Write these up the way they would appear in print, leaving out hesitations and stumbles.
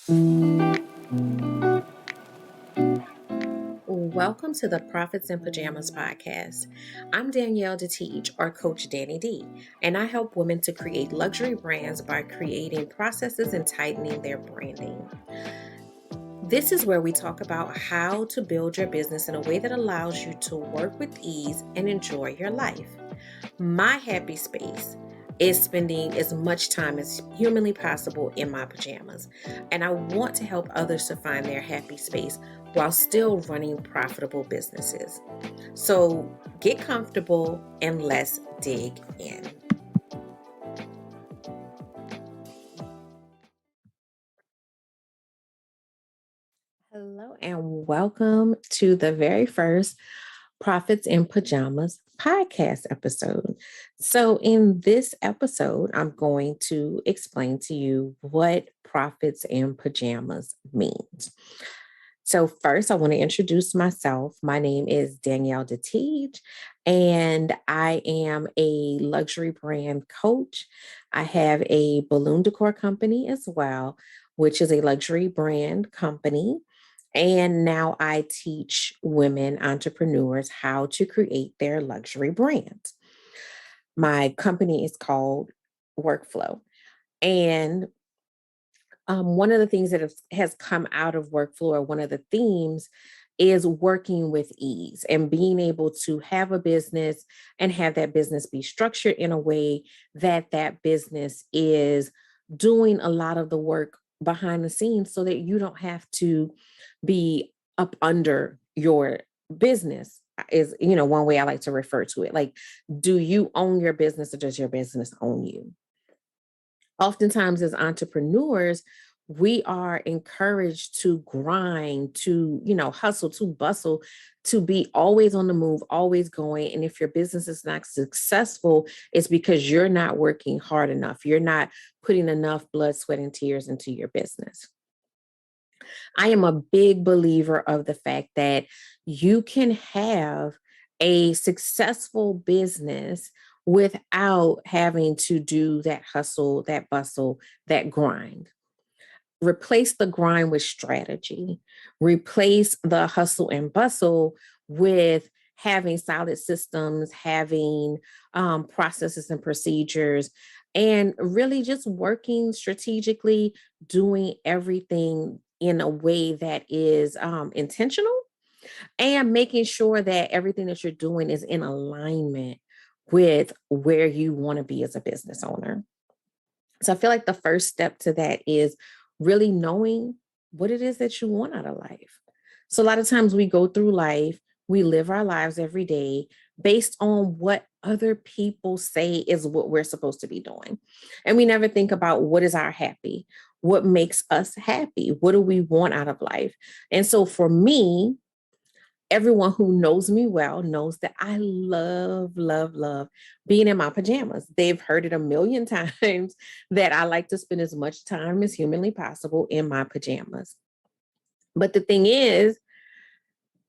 Welcome to the Profits in Pajamas podcast. I'm Danielle DeTeach, or Coach Danny D, and I help women to create luxury brands by creating processes and tightening their branding. This is where we talk about how to build your business in a way that allows you to work with ease and enjoy your life. My happy space is spending as much time as humanly possible in my pajamas, and I want to help others to find their happy space while still running profitable businesses. So get comfortable and let's dig in. Hello, and welcome to the very first Profits in Pajamas podcast episode. So, in this episode, I'm going to explain to you what profits in pajamas means. So, first, I want to introduce myself. My name is Danielle DeTeach, and I am a luxury brand coach. I have a balloon decor company as well, which is a luxury brand company. And now I teach women entrepreneurs how to create their luxury brands. My company is called Workflow. And one of the things that has come out of Workflow, or one of the themes, is working with ease and being able to have a business and have that business be structured in a way that that business is doing a lot of the work behind the scenes so that you don't have to be up under your business is, one way I like to refer to it. Like, do you own your business or does your business own you? Oftentimes as entrepreneurs, we are encouraged to grind, to, hustle, to bustle, to be always on the move, always going. And if your business is not successful, it's because you're not working hard enough. You're not putting enough blood, sweat, and tears into your business. I am a big believer of the fact that you can have a successful business without having to do that hustle, that bustle, that grind. Replace the grind with strategy. Replace the hustle and bustle with having solid systems, having processes and procedures, and really just working strategically, doing everything in a way that is intentional, and making sure that everything that you're doing is in alignment with where you want to be as a business owner. So I feel like the first step to that is really knowing what it is that you want out of life. So a lot of times we go through life, we live our lives every day based on what other people say is what we're supposed to be doing. And we never think about what is our happy, what makes us happy, what do we want out of life. And so for me, everyone who knows me well knows that I love, love, love being in my pajamas. They've heard it a million times that I like to spend as much time as humanly possible in my pajamas. But the thing is,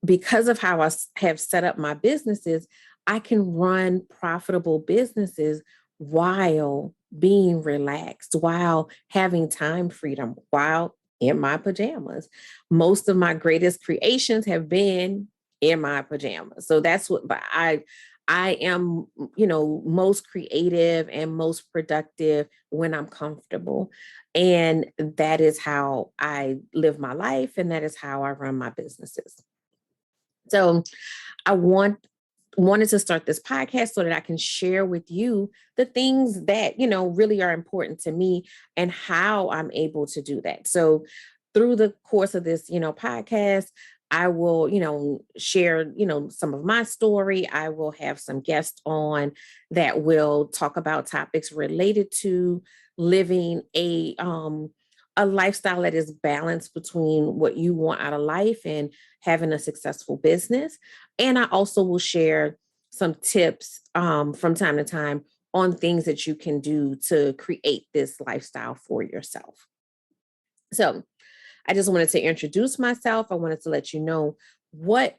because of how have set up my businesses, I can run profitable businesses while being relaxed, while having time freedom, while in my pajamas. Most of my greatest creations have been in my pajamas. So that's what, but I am, most creative and most productive when I'm comfortable. And that is how I live my life, and that is how I run my businesses. So I wanted to start this podcast so that I can share with you the things that, really are important to me and how I'm able to do that. So through the course of this, podcast, I will, share, some of my story. I will have some guests on that will talk about topics related to living a lifestyle that is balanced between what you want out of life and having a successful business. And I also will share some tips from time to time on things that you can do to create this lifestyle for yourself. So I just wanted to introduce myself. I wanted to let you know what,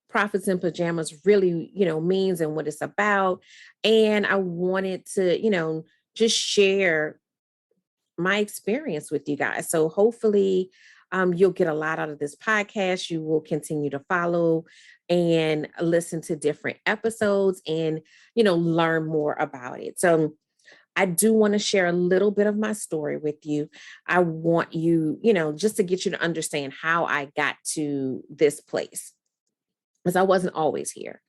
Profits in Pajamas really, means and what it's about. And I wanted to, just share my experience with you guys. So hopefully you'll get a lot out of this podcast. You will continue to follow and listen to different episodes and, learn more about it. So I do want to share a little bit of my story with you. I want you, just to get you to understand how I got to this place, because I wasn't always here.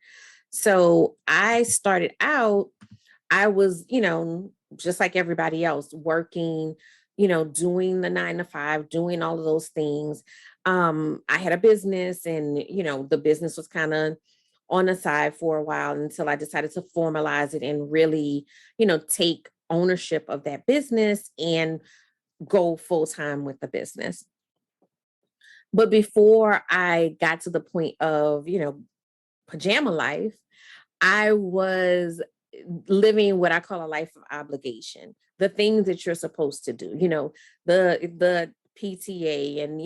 So I started out, I was, just like everybody else, working, doing the 9 to 5, doing all of those things. I had a business, and, the business was kind of on the side for a while until I decided to formalize it and really, take ownership of that business and go full time with the business. But before I got to the point of, pajama life, I was living what I call a life of obligation. The things that you're supposed to do, the PTA, and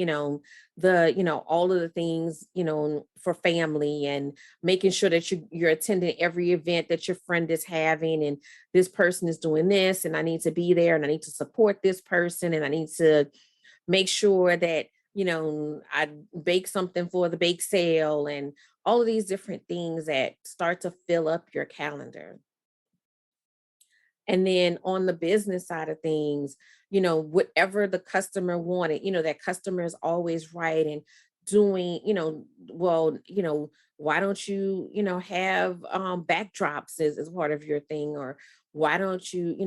all of the things, for family, and making sure that you're attending every event that your friend is having, and this person is doing this, and I need to be there, and I need to support this person, and I need to make sure that, I bake something for the bake sale, and all of these different things that start to fill up your calendar. And then on the business side of things, whatever the customer wanted, that customer is always right, and doing, well, why don't you, have backdrops as part of your thing? Or why don't you,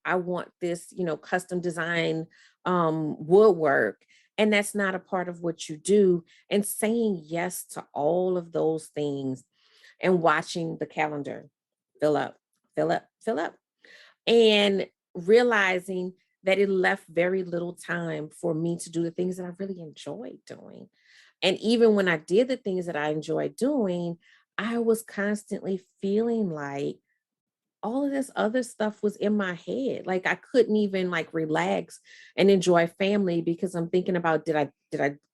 I want this, custom design woodwork. And that's not a part of what you do. And saying yes to all of those things and watching the calendar fill up, fill up, fill up, and realizing that it left very little time for me to do the things that I really enjoyed doing. And even when I did the things that I enjoyed doing, I was constantly feeling like all of this other stuff was in my head. Like I couldn't even like relax and enjoy family, because I'm thinking about, did I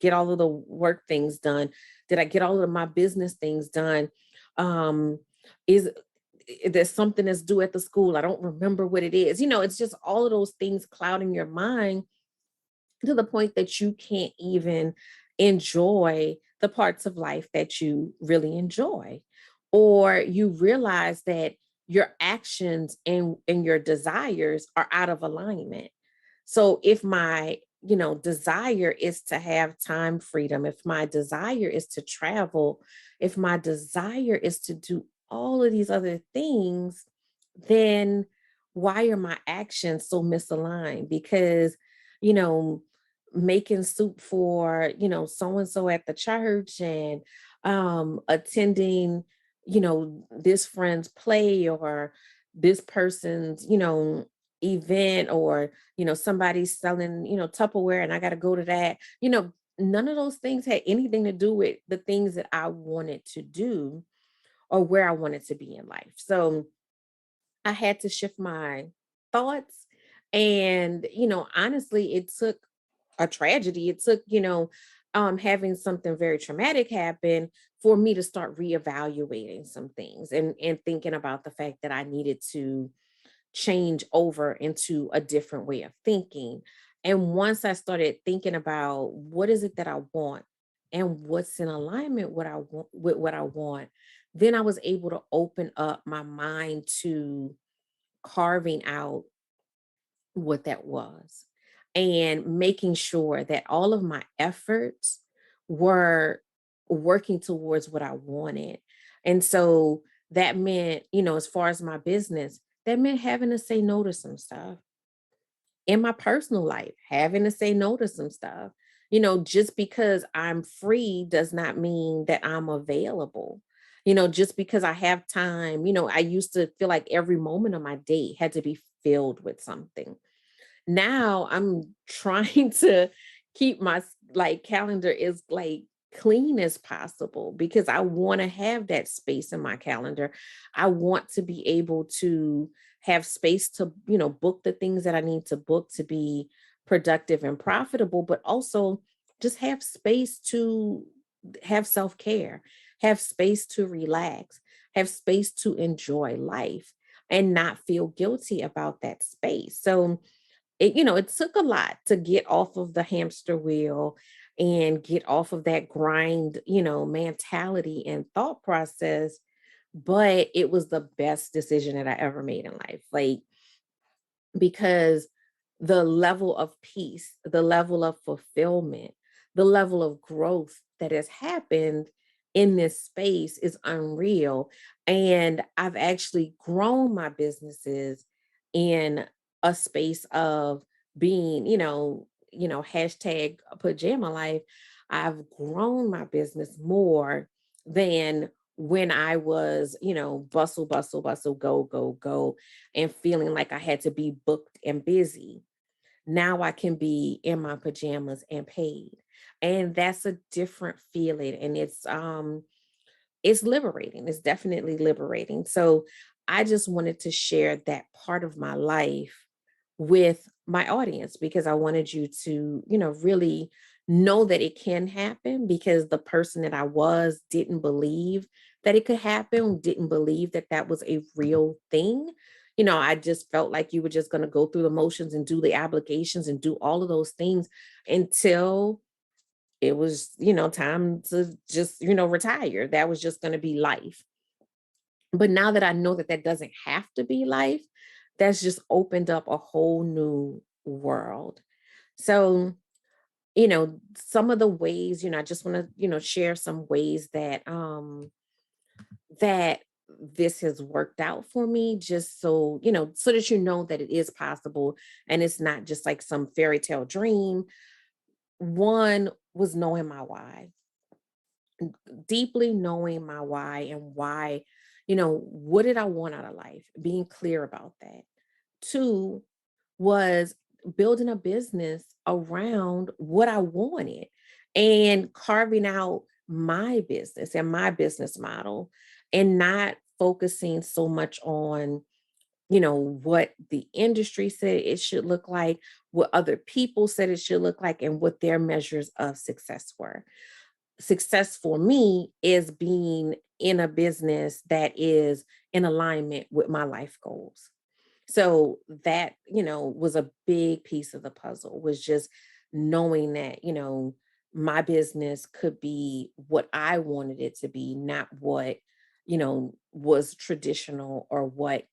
get all of the work things done? Did I get all of my business things done? Um, is there's something that's due at the school? I don't remember what it is. It's just all of those things clouding your mind to the point that you can't even enjoy the parts of life that you really enjoy. Or you realize that your actions and your desires are out of alignment. So if my, desire is to have time freedom, if my desire is to travel, if my desire is to do all of these other things, then why are my actions so misaligned? Because, you know, making soup for, so and so at the church, and attending, this friend's play, or this person's, event, or, somebody's selling, Tupperware, and I got to go to that. None of those things had anything to do with the things that I wanted to do or where I wanted to be in life. So I had to shift my thoughts. And, honestly, it took a tragedy. It took, having something very traumatic happen for me to start reevaluating some things, and thinking about the fact that I needed to change over into a different way of thinking. And once I started thinking about what is it that I want and what's in alignment with what I want, then I was able to open up my mind to carving out what that was, and making sure that all of my efforts were working towards what I wanted. And so that meant, as far as my business, that meant having to say no to some stuff. In my personal life, having to say no to some stuff. Just because I'm free does not mean that I'm available. Just because I have time, I used to feel like every moment of my day had to be filled with something. Now I'm trying to keep my like calendar is like clean as possible, because I want to have that space in my calendar. I want to be able to have space to, book the things that I need to book to be productive and profitable, but also just have space to have self-care, have space to relax, have space to enjoy life, and not feel guilty about that space. So it took a lot to get off of the hamster wheel and get off of that grind, mentality and thought process. But it was the best decision that I ever made in life. Like, because the level of peace, the level of fulfillment, the level of growth that has happened in this space is unreal. And I've actually grown my businesses in a space of being, hashtag pajama life. I've grown my business more than when I was, bustle, bustle, bustle, go, go, go, and feeling like I had to be booked and busy. Now I can be in my pajamas and paid. And that's a different feeling. And it's liberating. It's definitely liberating. So I just wanted to share that part of my life with my audience because I wanted you to, really know that it can happen, because the person that I was didn't believe that it could happen, didn't believe that that was a real thing. I just felt like you were just going to go through the motions and do the obligations and do all of those things until it was, time to just, retire. That was just going to be life. But now that I know that that doesn't have to be life, that's just opened up a whole new world. So, some of the ways, I just want to, share some ways that this has worked out for me, just so, so that you know that it is possible and it's not just like some fairy tale dream. One was knowing my why, deeply knowing my why and why, what did I want out of life? Being clear about that. Two was building a business around what I wanted and carving out my business and my business model, and not focusing so much on, what the industry said it should look like, what other people said it should look like, and what their measures of success were. Success for me is being in a business that is in alignment with my life goals. So that, was a big piece of the puzzle, was just knowing that, my business could be what I wanted it to be, not what, was traditional or what,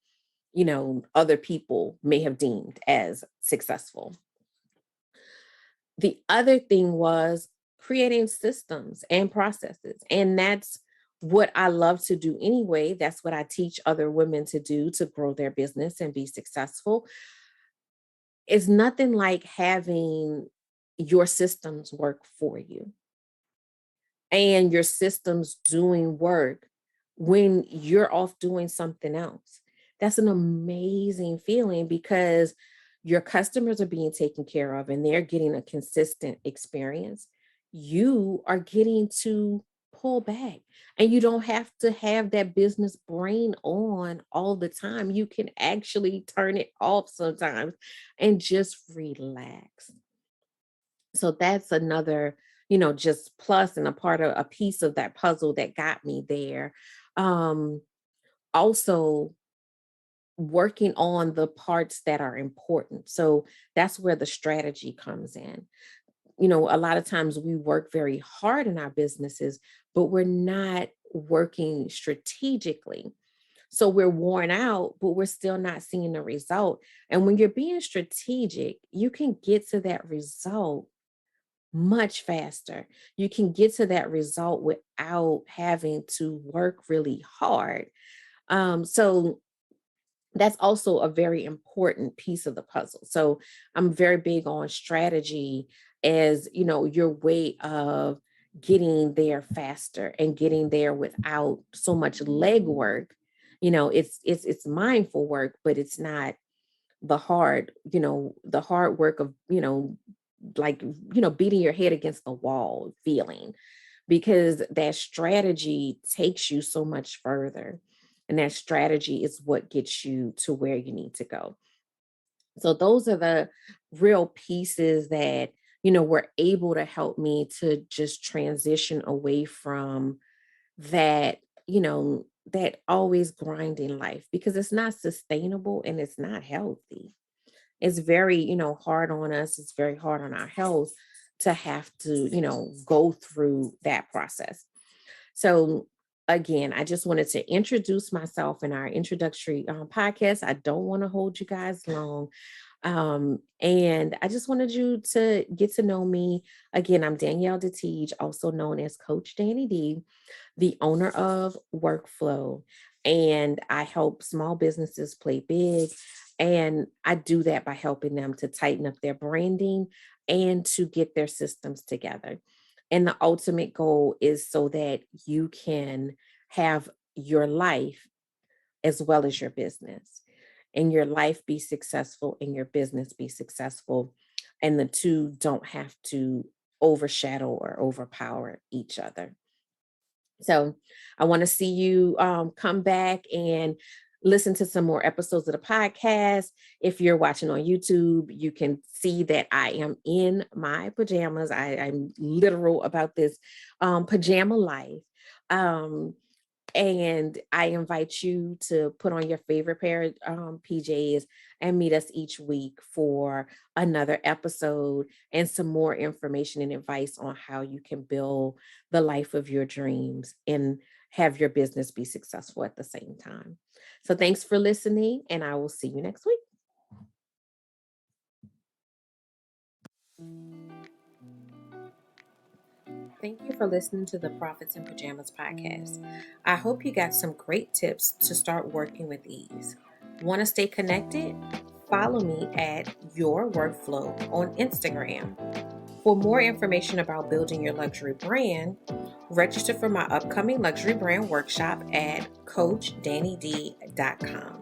other people may have deemed as successful. The other thing was creating systems and processes. And that's what I love to do anyway. That's what I teach other women to do to grow their business and be successful. It's nothing like having your systems work for you and your systems doing work when you're off doing something else. That's an amazing feeling, because your customers are being taken care of and they're getting a consistent experience. You are getting to pull back, and you don't have to have that business brain on all the time. You can actually turn it off sometimes and just relax. So that's another, just plus and a part of a piece of that puzzle that got me there. Um, Also working on the parts that are important. So that's where the strategy comes in. A lot of times we work very hard in our businesses, but we're not working strategically. So we're worn out, but we're still not seeing the result. And when you're being strategic, you can get to that result much faster. You can get to that result without having to work really hard. So that's also a very important piece of the puzzle. So I'm very big on strategy as, your way of getting there faster and getting there without so much legwork. It's mindful work, but it's not the hard work of, like, beating your head against the wall feeling, because that strategy takes you so much further. And that strategy is what gets you to where you need to go. So those are the real pieces that, were able to help me to just transition away from that, that always grinding life, because it's not sustainable and it's not healthy. It's very, hard on us. It's very hard on our health to have to, go through that process. So, again, I just wanted to introduce myself in our introductory podcast. I don't want to hold you guys long. And I just wanted you to get to know me. Again, I'm Danielle DeTiege, also known as Coach Danny D, the owner of Workflow. And I help small businesses play big. And I do that by helping them to tighten up their branding and to get their systems together. And the ultimate goal is so that you can have your life as well as your business, and your life be successful and your business be successful. And the two don't have to overshadow or overpower each other. So I want to see you come back and listen to some more episodes of the podcast. If you're watching on YouTube, you can see that I am in my pajamas. I'm literal about this pajama life. Um, and I invite you to put on your favorite pair of PJs and meet us each week for another episode and some more information and advice on how you can build the life of your dreams and have your business be successful at the same time. So thanks for listening, and I will see you next week. Thank you for listening to the Profits in Pajamas podcast. I hope you got some great tips to start working with ease. Want to stay connected? Follow me at Your Workflow on Instagram. For more information about building your luxury brand, register for my upcoming luxury brand workshop at CoachDannyD.com.